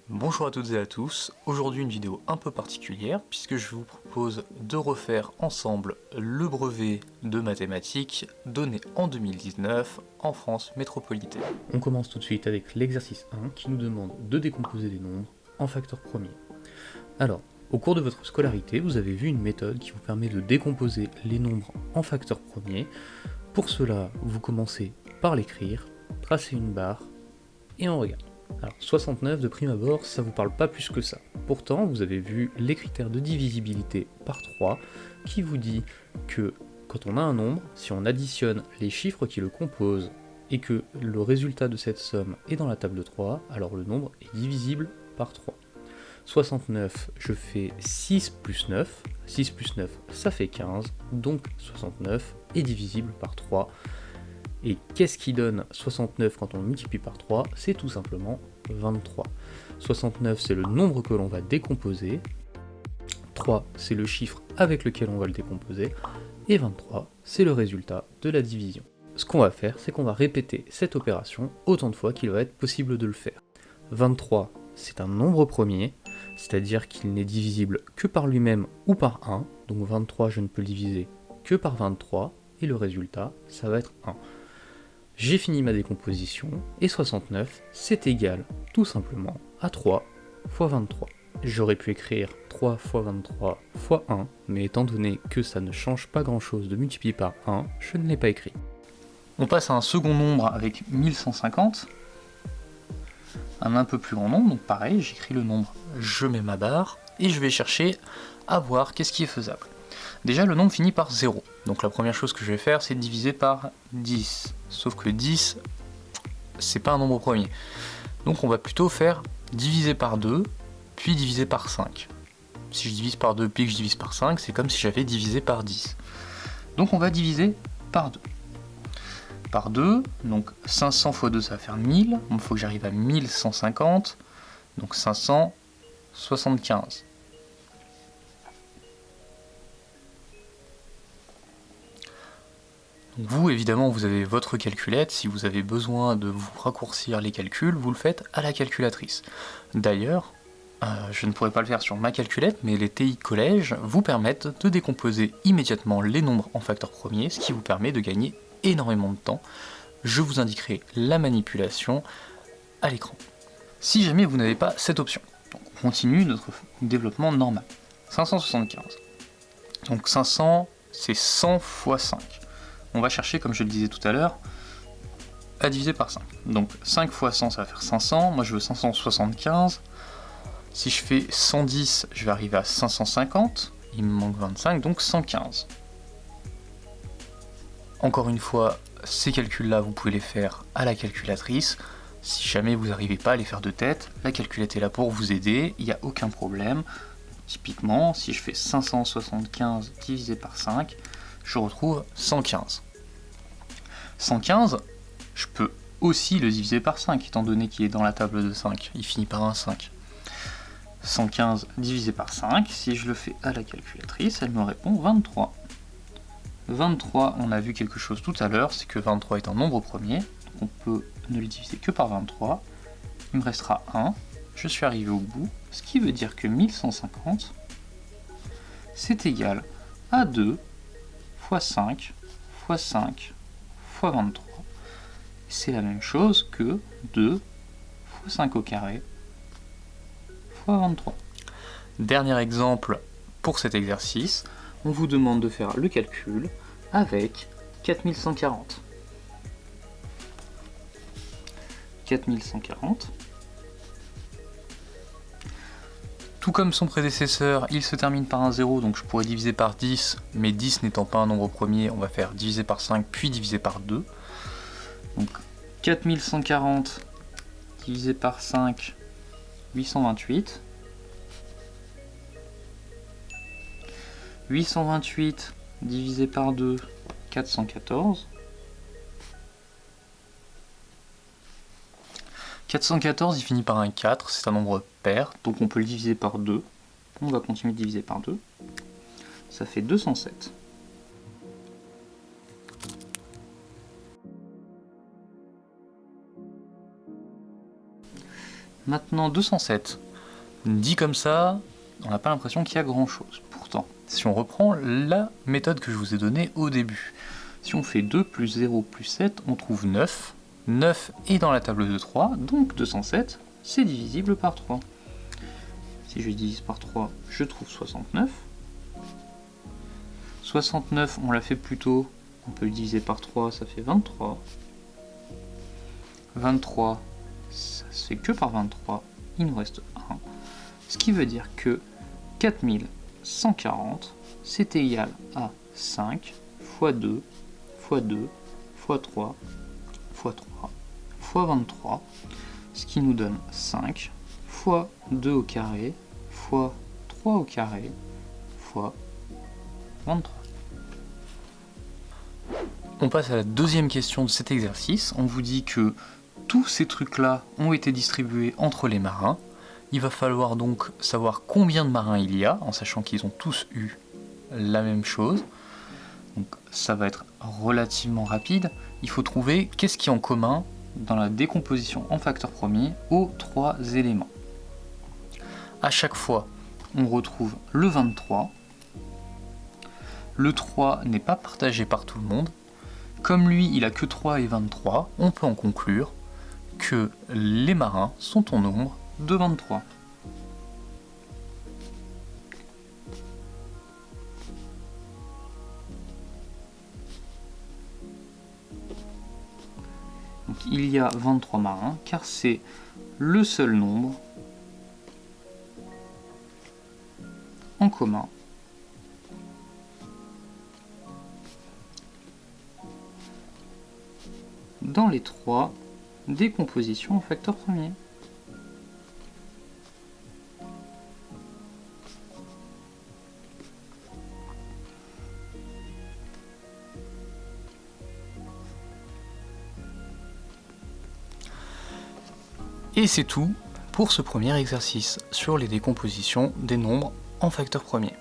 Bonjour à toutes et à tous, aujourd'hui une vidéo un peu particulière puisque je vous propose de refaire ensemble le brevet de mathématiques donné en 2019 en France métropolitaine. On commence tout de suite avec l'exercice 1 qui nous demande de décomposer des nombres en facteurs premiers. Alors, au cours de votre scolarité, vous avez vu une méthode qui vous permet de décomposer les nombres en facteurs premiers. Pour cela, vous commencez par l'écrire, tracez une barre et on regarde. Alors 69 de prime abord, ça vous parle pas plus que ça. Pourtant, vous avez vu les critères de divisibilité par 3 qui vous dit que quand on a un nombre, si on additionne les chiffres qui le composent et que le résultat de cette somme est dans la table 3, alors le nombre est divisible par 3. 69, je fais 6 plus 9, 6 plus 9 ça fait 15, donc 69 est divisible par 3. Et qu'est-ce qui donne 69 quand on multiplie par 3? C'est tout simplement 23. 69 c'est le nombre que l'on va décomposer, 3 c'est le chiffre avec lequel on va le décomposer, et 23 c'est le résultat de la division. Ce qu'on va faire, c'est qu'on va répéter cette opération autant de fois qu'il va être possible de le faire. 23 c'est un nombre premier, c'est-à-dire qu'il n'est divisible que par lui-même ou par 1, donc 23 je ne peux le diviser que par 23, et le résultat ça va être 1. J'ai fini ma décomposition, et 69, c'est égal, tout simplement, à 3 fois 23. J'aurais pu écrire 3 fois 23 fois 1, mais étant donné que ça ne change pas grand chose de multiplier par 1, je ne l'ai pas écrit. On passe à un second nombre avec 1150, un peu plus grand nombre, donc pareil, j'écris le nombre, je mets ma barre, et je vais chercher à voir qu'est-ce qui est faisable. Déjà, le nombre finit par 0. Donc la première chose que je vais faire, c'est diviser par 10. Sauf que 10, c'est pas un nombre premier. Donc on va plutôt faire diviser par 2, puis diviser par 5. Si je divise par 2, puis que je divise par 5, c'est comme si j'avais divisé par 10. Donc on va diviser par 2. Par 2, donc 500 fois 2, ça va faire 1000. Il faut que j'arrive à 1150. Donc 575. Vous, évidemment, vous avez votre calculette. Si vous avez besoin de vous raccourcir les calculs, vous le faites à la calculatrice. D'ailleurs, je ne pourrais pas le faire sur ma calculette, mais les TI Collège vous permettent de décomposer immédiatement les nombres en facteurs premiers, ce qui vous permet de gagner énormément de temps. Je vous indiquerai la manipulation à l'écran. Si jamais vous n'avez pas cette option, donc on continue notre développement normal. 575. Donc 500, c'est 100 fois 5. On va chercher, comme je le disais tout à l'heure, à diviser par 5. Donc 5 fois 100, ça va faire 500. Moi, je veux 575. Si je fais 110, je vais arriver à 550. Il me manque 25, donc 115. Encore une fois, ces calculs-là, vous pouvez les faire à la calculatrice. Si jamais vous n'arrivez pas à les faire de tête, la calculette est là pour vous aider, il n'y a aucun problème. Typiquement, si je fais 575 divisé par 5, je retrouve 115. 115, je peux aussi le diviser par 5, étant donné qu'il est dans la table de 5, il finit par un 5. 115 divisé par 5, si je le fais à la calculatrice, elle me répond 23. 23, on a vu quelque chose tout à l'heure, c'est que 23 est un nombre premier, donc on peut ne le diviser que par 23. Il me restera 1, je suis arrivé au bout, ce qui veut dire que 1150, c'est égal à 2 fois 5 fois 5 fois 23. C'est la même chose que 2 fois 5 au carré fois 23. Dernier exemple pour cet exercice, on vous demande de faire le calcul avec 4140. 4140. Tout comme son prédécesseur, il se termine par un 0, donc je pourrais diviser par 10, mais 10 n'étant pas un nombre premier, on va faire diviser par 5, puis diviser par 2. Donc 4140 divisé par 5, 828. 828 divisé par 2, 414. 414, il finit par un 4, c'est un nombre pair, donc on peut le diviser par 2. On va continuer de diviser par 2. Ça fait 207. Maintenant 207. Dit comme ça, on n'a pas l'impression qu'il y a grand chose. Pourtant, si on reprend la méthode que je vous ai donnée au début, si on fait 2 plus 0 plus 7, on trouve 9. 9 est dans la table de 3, donc 207, c'est divisible par 3. Si je divise par 3, je trouve 69. 69, on l'a fait plus tôt, on peut le diviser par 3, ça fait 23. 23, ça se fait que par 23, il nous reste 1. Ce qui veut dire que 4140, c'est égal à 5 fois 2, fois 2, fois 3, fois 3, fois 23, ce qui nous donne 5 fois 2 au carré, fois 3 au carré, fois 23. On passe à la deuxième question de cet exercice. On vous dit que tous ces trucs-là ont été distribués entre les marins. Il va falloir donc savoir combien de marins il y a, en sachant qu'ils ont tous eu la même chose. Donc ça va être relativement rapide. Il faut trouver qu'est-ce qui est en commun dans la décomposition en facteur premier aux 3 éléments. À chaque fois, on retrouve le 23. Le 3 n'est pas partagé par tout le monde. Comme lui, il a que 3 et 23, on peut en conclure que les marins sont au nombre de 23. Donc il y a 23 marins, car c'est le seul nombre en commun dans les 3 décompositions en facteur premier. Et c'est tout pour ce premier exercice sur les décompositions des nombres en facteur premier.